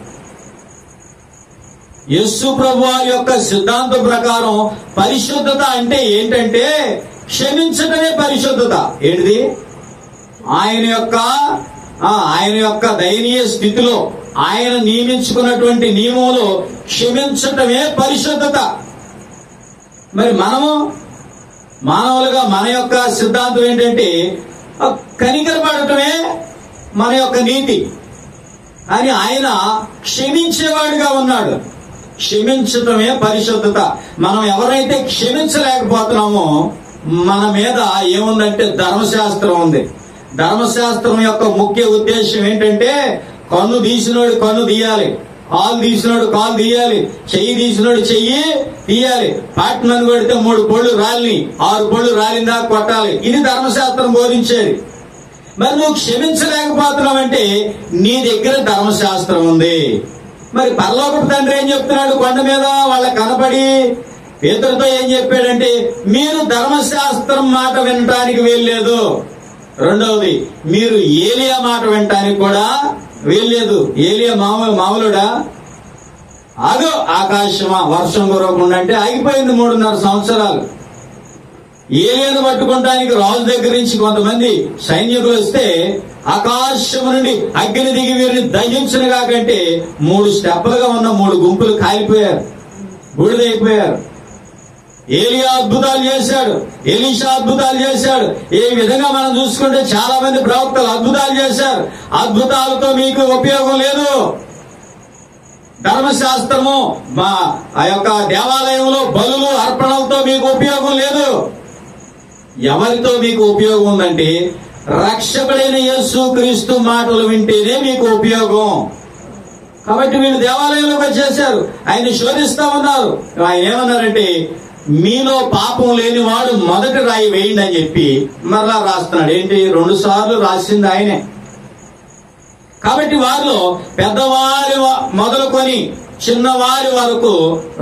యేసుప్రభు వారి యొక్క సిద్ధాంతం ప్రకారం పరిశుద్ధత అంటే ఏంటంటే క్షమించటమే పరిశుద్ధత. ఏంటిది? ఆయన యొక్క దయనీయ స్థితిలో ఆయన నియమించుకున్నటువంటి నియమంలో క్షమించటమే పరిశుద్ధత. మరి మానవులుగా మన యొక్క సిద్ధాంతం ఏంటంటే కనికరపడటమే మన యొక్క నీతి. అని ఆయన క్షమించేవాడుగా ఉన్నాడు. క్షమించటమే పరిశుద్ధత. మనం ఎవరైతే క్షమించలేకపోతున్నామో మన మీద ఏముందంటే ధర్మశాస్త్రం ఉంది. ధర్మశాస్త్రం యొక్క ముఖ్య ఉద్దేశం ఏంటంటే, కన్ను తీసినోడు కన్ను తీయాలి, కాలు తీసినోడు కాలు తీయాలి, చెయ్యి తీసినోడు చెయ్యి తీయాలి, పాటమని కొడితే 3 పళ్ళు రాలిని 6 పళ్ళు రాలిందా కొట్టాలి. ఇది ధర్మశాస్త్రం బోధించేది. మరి నువ్వు క్షమించలేకపోతున్నావంటే నీ దగ్గర ధర్మశాస్త్రం ఉంది. మరి పరలోకపు తండ్రి ఏం చెప్తున్నాడు? కొండ మీద వాళ్ళకి కనపడి పేతురుతో ఏం చెప్పాడంటే, మీరు ధర్మశాస్త్రం మాట వినటానికి వీల్లేదు. రెండవది, మీరు ఏలియా మాట వినటానికి కూడా వీల్లేదు. ఏలియా మామూలుడా? ఆగో ఆకాశమా వర్షం కురవకుండా అంటే ఆగిపోయింది 3.5 సంవత్సరాలు. ఏలియాను పట్టుకోవటానికి రాజు దగ్గర నుంచి కొంతమంది సైనికులు వస్తే ఆకాశం నుండి అగ్ని దిగి వీరిని దహించిన కాకంటే 3 స్టెప్పులుగా ఉన్న 3 గుంపులు కాలిపోయారు, బూడిదైపోయారు. ఏలియా అద్భుతాలు చేశాడు, ఎలీషా అద్భుతాలు చేశాడు. ఏ విధంగా మనం చూసుకుంటే చాలా మంది ప్రవక్తలు అద్భుతాలు చేశారు. అద్భుతాలతో మీకు ఉపయోగం లేదు. ధర్మశాస్త్రము ఆ యొక్క దేవాలయంలో బలులు అర్పణలతో మీకు ఉపయోగం లేదు. ఎవరితో మీకు ఉపయోగం ఉందంటే రక్షకుడైన యేసుక్రీస్తు మాటలు వింటేనే మీకు ఉపయోగం. కాబట్టి వీళ్ళు దేవాలయంలోకి వచ్చేశారు, ఆయన్ని శోధిస్తా ఉన్నారు. ఆయన ఏమన్నారంటే, మీలో పాపం లేని వాడు మొదటి రాయి వేయండి అని చెప్పి మరలా రాస్తున్నాడు. ఏంటి, 2 సార్లు రాసింది ఆయనే. కాబట్టి వారిలో పెద్దవారి మొదలుకొని చిన్నవారి వరకు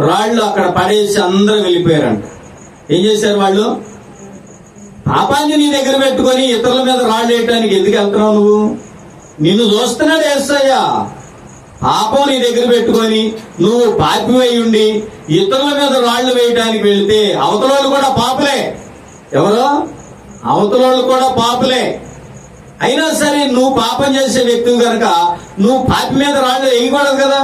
రాళ్లు అక్కడ పడేసి అందరూ వెళ్ళిపోయారంట. ఏం చేశారు వాళ్ళు? పాపాన్ని నీ దగ్గర పెట్టుకొని ఇతరుల మీద రాళ్ళు వేయటానికి ఎందుకు వెళ్తున్నావు నువ్వు? నిన్ను చూస్తున్నాడు యేసయ్య. పాపం నీ దగ్గర పెట్టుకొని నువ్వు పాపివై ఉండి ఇతరుల మీద రాళ్లు వేయడానికి వెళితే అవతలోళ్ళు కూడా పాపులే. ఎవరో అవతలోళ్ళు కూడా పాపులే. అయినా సరే నువ్వు పాపం చేసే వ్యక్తి కనుక నువ్వు పాపి మీద రాళ్ళు వేయకూడదు కదా.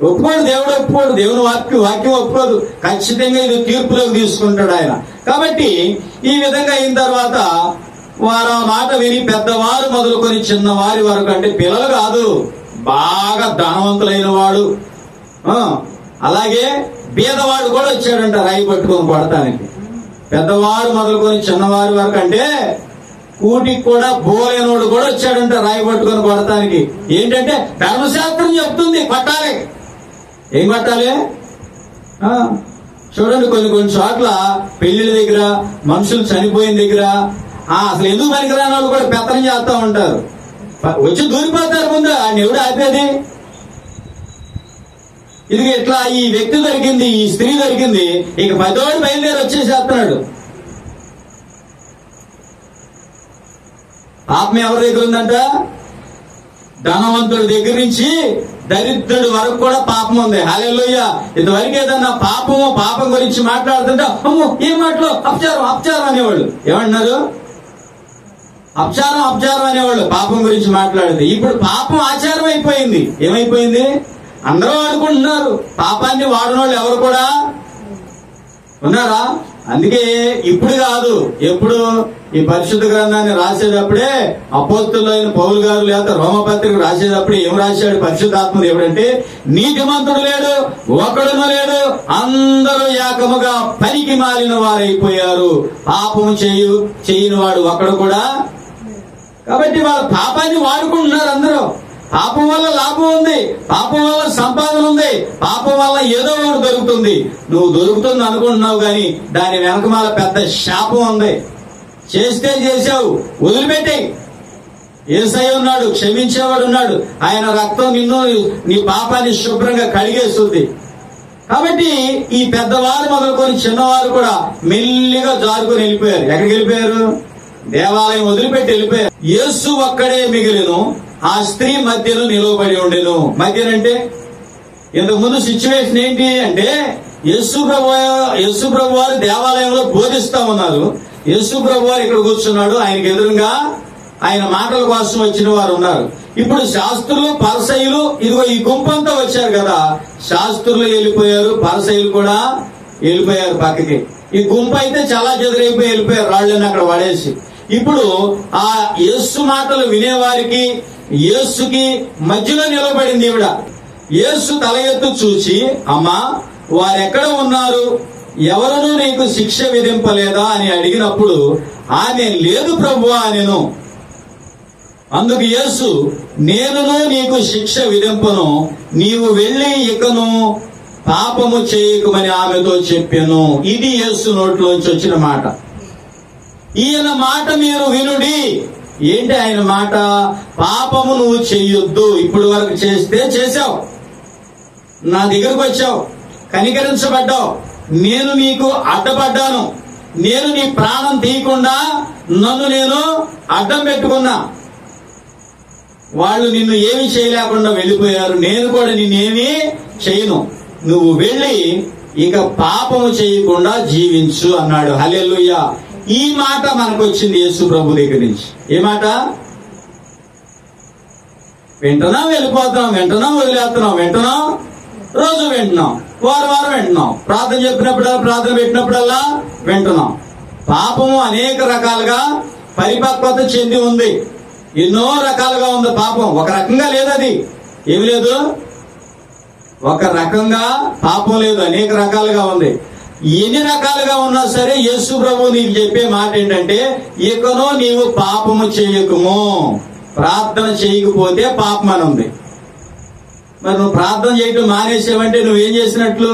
ఒప్పుకోడు, దేవుడు ఒప్పుకోడు, దేవుని వాక్యం ఒప్పుకోదు. ఖచ్చితంగా ఇది తీర్పులోకి తీసుకుంటాడు ఆయన. కాబట్టి ఈ విధంగా అయిన తర్వాత వారు ఆ మాట విని పెద్దవారు మొదలుకొని చిన్నవారి వరకు, అంటే పిల్లలు కాదు, బాగా ధనవంతులైన వాడు, అలాగే బీదవాడు కూడా వచ్చాడంట రాయి పట్టుకొని కొడతానికి. పెద్దవారు మొదలుకొని చిన్నవారి వరకు, అంటే కూటికి కూడా బోలేనోడు కూడా వచ్చాడంట రాయి పట్టుకొని కొడతానికి. ఏంటంటే ధర్మశాస్త్రం చెప్తుంది కొట్టాలి. ఏం కొట్టాలి? చూడండి, కొన్ని చోట్ల పెళ్లిళ్ళ దగ్గర, మనుషులు చనిపోయిన దగ్గర అసలు ఎందుకు పనికిరాని వాళ్ళు కూడా పెత్తనం చేస్తా ఉంటారు. వచ్చి దూరిపోతారు ముందు. ఆయన ఎవడు ఆపేది? ఇది ఇట్లా ఈ వ్యక్తి దొరికింది, ఈ స్త్రీ దొరికింది, ఇక 10 బయలుదేరి వచ్చేసేస్తున్నాడు. పాపం ఎవరి దగ్గర ఉందంట? ధనవంతుడి దగ్గర నుంచి దరిద్రుడి వరకు కూడా పాపం ఉంది. హల్లెలూయా. ఇంతవరకు ఏదన్నా పాపం గురించి మాట్లాడుతుంటే అమ్మో ఏం మాటలు, అపచారం అనేవాళ్ళు. ఏమన్నారు? అపచారం అనేవాళ్ళు పాపం గురించి మాట్లాడింది. ఇప్పుడు పాపం ఆచారం అయిపోయింది. ఏమైపోయింది? అందరూ వాడుకుంటున్నారు. పాపాన్ని వాడినోళ్ళు ఎవరు కూడా ఉన్నారా? అందుకే ఇప్పుడు కాదు, ఎప్పుడు ఈ పరిశుద్ధ గ్రంథాన్ని రాసేటప్పుడే అపోస్తలులైన పౌలు గారు లేదా రోమపత్రిక రాసేటప్పుడు ఏం రాశాడు పరిశుద్ధాత్మ దేవుడంటే, నీతిమంతుడు లేడు, ఒకడును లేడు, అందరూ ఏకముగా పనికి మాలిన వారైపోయారు, పాపము చేయని వాడు ఒకడు కూడా. కాబట్టి వాళ్ళు పాపాన్ని వాడుకుంటున్నారు అందరూ. పాపం వల్ల లాభం ఉంది, పాపం వల్ల సంపాదన ఉంది, పాపం వల్ల ఏదో ఒకటి దొరుకుతుంది. నువ్వు దొరుకుతుంది అనుకుంటున్నావు కానీ దాని వెనకమాల పెద్ద శాపం ఉంది. చేస్తే చేశావు, వదిలిపెట్టాయి. యేసయ్య ఉన్నాడు, క్షమించేవాడు ఉన్నాడు. ఆయన రక్తం నీ పాపాన్ని శుభ్రంగా కడిగేస్తుంది. కాబట్టి ఈ పెద్దవారు మొదలుకొని చిన్నవారు కూడా మెల్లిగా జారుకొని వెళ్ళిపోయారు. ఎక్కడికి వెళ్ళిపోయారు? దేవాలయం వదిలిపెట్టి వెళ్ళిపోయారు. యేసు ఒక్కడే మిగిలిను, ఆ స్త్రీ మధ్యలో నిలవబడి ఉండేను. మధ్యనంటే ఇంతకు ముందు సిచ్యువేషన్ ఏంటి అంటే, యేసు ప్రభు వారు దేవాలయంలో బోధిస్తా ఉన్నారు. యేసు ప్రభు వారు ఇక్కడ కూర్చున్నాడు, ఆయనకు ఎదురుగా ఆయన మాటల కోసం వచ్చిన వారు ఉన్నారు. ఇప్పుడు శాస్త్రులు, పరిసయ్యులు, ఇదిగో ఈ గుంపంతా వచ్చారు కదా. శాస్త్రులు వెళ్ళిపోయారు, పరిసయ్యులు కూడా వెళ్ళిపోయారు పక్కకి. ఈ గుంపు అయితే చాలా చెదిరైపోయి వెళ్ళిపోయారు, రాళ్ళని అక్కడ పడేసి. ఇప్పుడు ఆ యేసు మాటలు వినేవారికి యేసుకి మధ్యలో నిలబడింది ఈవిడ. యేసు తల ఎత్తు చూసి, అమ్మా వారెక్కడ ఉన్నారు, ఎవరునూ నీకు శిక్ష విధింపలేదా అని అడిగినప్పుడు ఆమె లేదు ప్రభువా అనెను. అందుకు యేసు, నేనును నీకు శిక్ష విధింపను, నీవు వెళ్లి ఇకను పాపము చేయకుమని ఆమెతో చెప్పాను. ఇది యేసు నోట్లోంచి వచ్చిన మాట. ఈయన మాట మీరు వినుడి. ఏంటి ఆయన మాట? పాపము నువ్వు చెయ్యొద్దు. ఇప్పుడు వరకు చేస్తే చేశావు, నా దగ్గరకు వచ్చావు, కనికరించబడ్డావు, నేను నీకు అడ్డపడ్డాను, నేను నీ ప్రాణం తీయకుండా నన్ను నేను అడ్డం పెట్టుకున్నా. వాళ్ళు నిన్ను ఏమి చేయలేకుండా వెళ్ళిపోయారు, నేను కూడా నిన్నేమీ చేయను. నువ్వు వెళ్ళి ఇక పాపము చేయకుండా జీవించు అన్నాడు. హల్లెలూయా. ఈ మాట మనకు వచ్చింది యేసు ప్రభు దగ్గర నుంచి. ఏ మాట? వింటున్నాం, వెళ్ళిపోతున్నాం, వింటున్నాం, వదిలేస్తున్నాం, వింటున్నాం, రోజు వింటున్నాం, వారం వింటున్నాం, ప్రార్థన చెప్పినప్పుడల్లా, ప్రార్థన పెట్టినప్పుడల్లా వింటున్నాం. పాపము అనేక రకాలుగా పరిపక్వత చెంది ఉంది. ఎన్నో రకాలుగా ఉంది పాపం. ఒక రకంగా లేదు, అది ఏమి లేదు. ఒక రకంగా పాపం లేదు, అనేక రకాలుగా ఉంది. ఎన్ని రకాలుగా ఉన్నా సరే యేసు ప్రభు నీకు చెప్పే మాట ఏంటంటే, ఇకనో నీవు పాపము చేయకుము. ప్రార్థన చేయకపోతే పాపం అని ఉంది. మరి నువ్వు ప్రార్థన చేయటం మానేసావంటే నువ్వేం చేసినట్లు?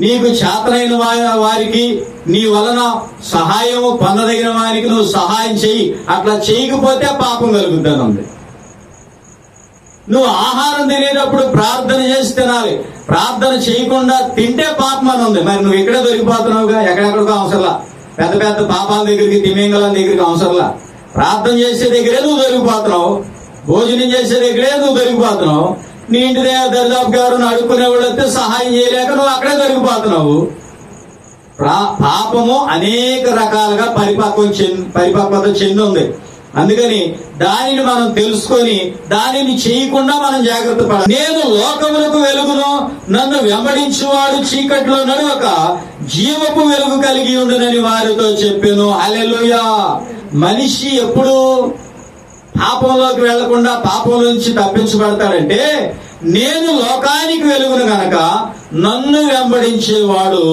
నీకు చేతనైన వారికి నీ వలన సహాయము పొందదగిన వారికి నువ్వు సహాయం చెయ్యి. అట్లా చేయకపోతే పాపం కలుగుతాను ఉంది. నువ్వు ఆహారం తినేటప్పుడు ప్రార్థన చేసి తినాలి, ప్రార్థన చేయకుండా తింటే పాపం అని ఉంది. మరి నువ్వు ఇక్కడే దొరికిపోతున్నావుగా, ఎక్కడెక్కడికో అవసరంలా, పెద్ద పెద్ద పాపాల దగ్గరికి, తిమింగళాల దగ్గరికి అవసరంలా. ప్రార్థన చేసే దగ్గరే నువ్వు దొరికిపోతున్నావు, భోజనం చేసే దగ్గరే నువ్వు దొరికిపోతున్నావు. నీ ఇంటి దగ్గర దరిదాపుకి ఎవరైనా అడుక్కునే వాళ్ళు వస్తే సహాయం చేయలేక నువ్వు అక్కడే దొరికిపోతున్నావు. పాపము అనేక రకాలుగా పరిపక్వత చెంది ఉంది. అందుకని దానిని మనం తెలుసుకొని దానిని చేయకుండా మనం జాగ్రత్త పడాలి. నేను లోకములకు వెలుగును, నన్ను వెంబడించువాడు చీకట్లో నడవక జీవపు వెలుగు కలిగి ఉండునని వారితో చెప్పాను. హల్లెలూయా. మనిషి ఎప్పుడు పాపంలోకి వెళ్లకుండా పాపం నుంచి తప్పించబడతాడంటే, నేను లోకానికి వెలుగును గనక నన్ను వెంబడించేవాడు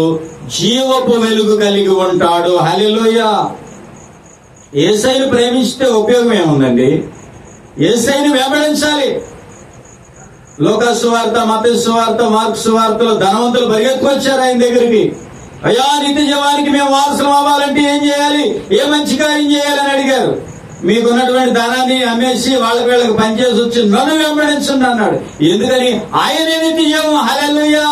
జీవపు వెలుగు కలిగి ఉంటాడు. హల్లెలూయా. యేసయ్యను ప్రేమిస్తే ఉపయోగం ఏముందండి? యేసయ్యను వెంబడించాలి. లూకా సువార్త, మత్తయి సువార్త, మార్కు సువార్తలో ధనవంతులు పరిగెత్తుకొచ్చారు ఆయన దగ్గరికి. అయ్యా, నిత్య జీవానికి మేము వారసులం అవ్వాలంటే ఏం చేయాలి, ఏ మంచి కార్యం చేయాలని అడిగారు. మీకున్నటువంటి ధనాన్ని అమ్మేసి వీళ్ళకి పనిచేసి వచ్చి నన్ను వెంబడించండి అన్నాడు. ఎందుకని? ఆయనే నిత్య జీవం. హల్లెలూయా.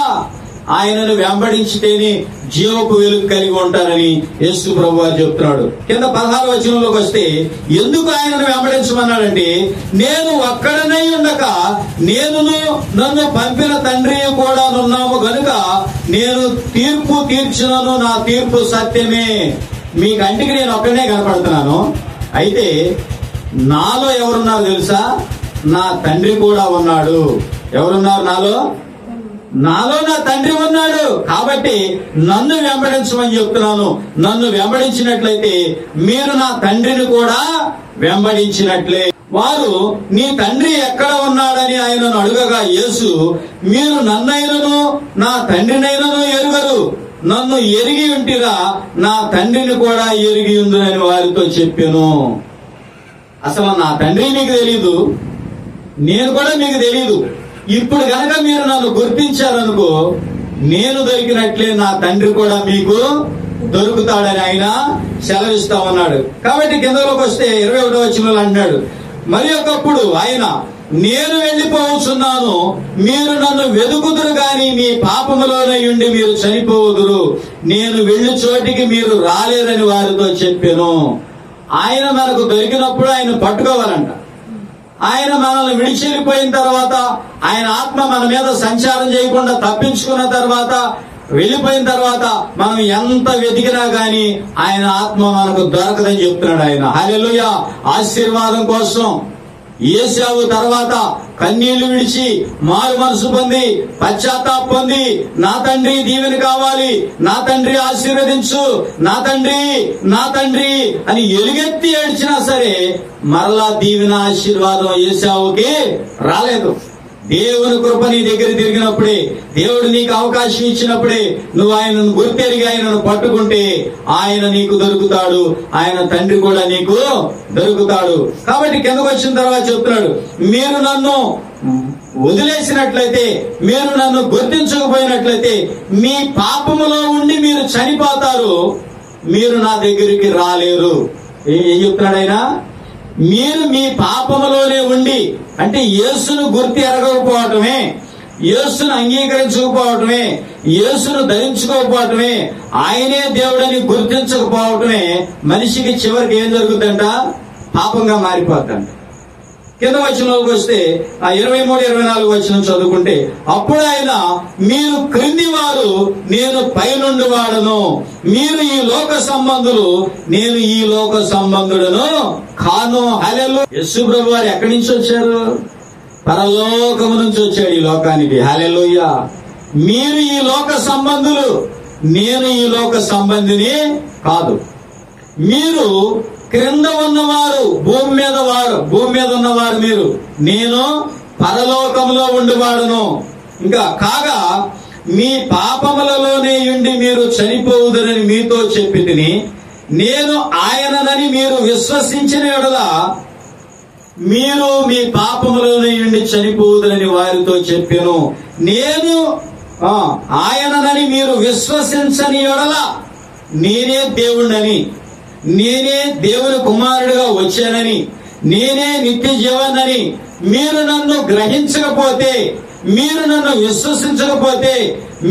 ఆయనను వెంబడించితేనే జీవపు వెలుగు కలిగి ఉంటారని యేసు ప్రభువు చెప్తున్నాడు. కింద 16వ వచనంలోకి వస్తే, ఎందుకు ఆయనను వెంబడించమన్నాడంటే, నేను ఒక్కడనై ఉండక నేనును నన్ను పంపిన తండ్రి కూడా ఉన్నాము గనుక నేను తీర్పు తీర్చునను, నా తీర్పు సత్యమే. మీ కంటికి నేను ఒక్కడనే కనపడుతున్నాను, అయితే నాలో ఎవరున్నారు తెలుసా? నా తండ్రి కూడా ఉన్నాడు. ఎవరున్నారు నాలో? నాలో నా తండ్రి ఉన్నాడు. కాబట్టి నన్ను వెంబడించమని చెప్తున్నాను. నన్ను వెంబడించినట్లయితే మీరు నా తండ్రిని కూడా వెంబడించినట్లే. వారు నీ తండ్రి ఎక్కడ ఉన్నాడని ఆయనను అడుగగా యేసు, మీరు నన్నైనను నా తండ్రినైనను ఎరుగరు, నన్ను ఎరిగి ఉంటిరా, నా తండ్రిని కూడా ఎరిగి ఉందని వారితో చెప్పాను. అసలు నా తండ్రి మీకు తెలీదు, నేను కూడా మీకు తెలీదు. ఇప్పుడు గనక మీరు నన్ను గుర్తించారనుకో, నేను దొరికినట్లే నా తండ్రి కూడా మీకు దొరుకుతాడని ఆయన సెలవిస్తా ఉన్నాడు. కాబట్టి కిందలోకి వస్తే 21వ వచనంలో అన్నాడు, మరి ఒకప్పుడు ఆయన, నేను వెళ్లిపోవచ్చున్నాను, మీరు నన్ను వెదుకుదురు గాని మీ పాపములోనే ఉండి మీరు చనిపోవుదురు, నేను వెళ్లి చోటికి మీరు రాలేరని వారితో చెప్పాను. ఆయన మనకు దొరికినప్పుడు ఆయన పట్టుకోవాలంట. ఆయన మనల్ని విడిచెళ్ళిపోయిన తర్వాత, ఆయన ఆత్మ మన మీద సంచారం చేయకుండా తప్పించుకున్న తర్వాత, వెళ్లిపోయిన తర్వాత మనం ఎంత వెతికినా గాని ఆయన ఆత్మ మనకు దొరకదని చెప్తున్నాడు ఆయన. హల్లెలూయా. ఆశీర్వాదం కోసం ఏశావు తర్వాత కన్నీళ్లు విడిచి మారు మనసు పొంది పశ్చాత్తాప పొంది, నా తండ్రి దీవెన కావాలి, నా తండ్రి ఆశీర్వదించు, నా తండ్రి నా తండ్రి అని ఎలుగెత్తి ఏడ్చినా సరే మరలా దీవెన ఆశీర్వాదం ఏశావుకి రాలేదు. దేవుని కృప నీ దగ్గర తిరిగినప్పుడే, దేవుడు నీకు అవకాశం ఇచ్చినప్పుడే నువ్వు ఆయనను గుర్తెరిగి ఆయనను పట్టుకుంటే ఆయన నీకు దొరుకుతాడు, ఆయన తండ్రి కూడా నీకు దొరుకుతాడు. కాబట్టి కిందకు వచ్చిన తర్వాత చెప్తున్నాడు, మీరు నన్ను వదిలేసినట్లయితే, మీరు నన్ను గుర్తించకపోయినట్లయితే మీ పాపములో ఉండి మీరు చనిపోతారు, మీరు నా దగ్గరికి రాలేరు. ఏం చెప్తున్నాడు ఆయన? మీరు మీ పాపములోనే ఉండి, అంటే యేసును గుర్తి ఎరగకపోవటమే, యేసును అంగీకరించకపోవటమే, యేసును ధరించుకోకపోవటమే, ఆయనే దేవుడని గుర్తించకపోవటమే మనిషికి చివరికి ఏం జరుగుతుందంట? పాపంగా మారిపోతుందంట. కింద వచనంలోకి వస్తే ఆ 23, 24 వచనం చదువుకుంటే, అప్పుడు ఆయన, మీరు క్రింది వారు, నేను పైనుండి వాడను, మీరు ఈ లోక సంబంధులు, నేను ఈ లోక సంబంధుడను కాను. హల్లెలూయా. యేసు ప్రభు వారు ఎక్కడి నుంచి వచ్చారు? పరలోకము నుంచి వచ్చాడు ఈ లోకానికి. హల్లెలూయా. మీరు ఈ లోక సంబంధులు, నేను ఈ లోక సంబంధిని కాదు. మీరు క్రింద ఉన్నవారు, భూమి మీద ఉన్నవారు మీరు, నేను పరలోకములో ఉండువాడును. ఇంకా కాగా మీ పాపములలోనే ఉండి మీరు చనిపోవుదరని మీతో చెప్పి తిని, నేను ఆయననని మీరు విశ్వసించిన యెడల మీరు మీ పాపములోనే ఉండి చనిపోవుదరని వారితో చెప్పాను. నేను ఆయననని మీరు విశ్వసించని యెడల నేనే దేవుణ్ణని, నేనే దేవుని కుమారుడిగా వచ్చానని, నేనే నిత్య జీవాన్ని మీరు నన్ను గ్రహించకపోతే, మీరు నన్ను విశ్వసించకపోతే,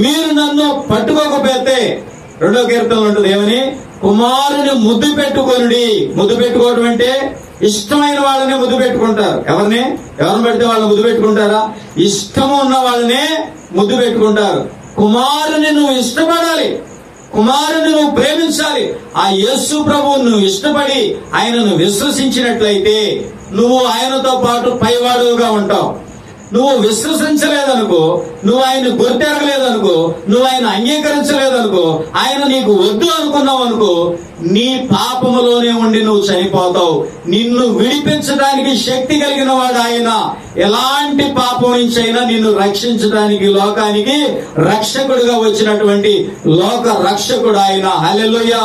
మీరు నన్ను పట్టుకోకపోతే, 2వ కీర్తనలో ఉంటుంది ఏమని, కుమారుని ముద్దు పెట్టుకొనుడి. ముద్దు పెట్టుకోవడం అంటే ఇష్టమైన వాళ్ళనే ముద్దు పెట్టుకుంటారు. ఎవరిని పడితే వాళ్ళని ముద్దు పెట్టుకుంటారా? ఇష్టము ఉన్న వాళ్ళనే ముద్దు పెట్టుకుంటారు. కుమారుని నువ్వు ఇష్టపడాలి, కుమారుని నువ్వు ప్రేమించాలి. ఆ యేసు ప్రభువు నువ్వు ఇష్టపడి ఆయనను విశ్వసించినట్లయితే నువ్వు ఆయనతో పాటు పైవాడుగా ఉంటావు. నువ్వు విశ్వసించలేదనుకో, నువ్వు ఆయన గుర్తెరగలేదనుకో, నువ్వు ఆయన అంగీకరించలేదనుకో, ఆయన నీకు వద్దు అనుకున్నావు అనుకో, నీ పాపములోనే ఉండి నువ్వు చనిపోతావు. నిన్ను విడిపించడానికి శక్తి కలిగిన వాడు ఆయన. ఎలాంటి పాపం నుంచి అయినా నిన్ను రక్షించడానికి లోకానికి రక్షకుడిగా వచ్చినటువంటి లోక రక్షకుడు ఆయన. హల్లెలూయా.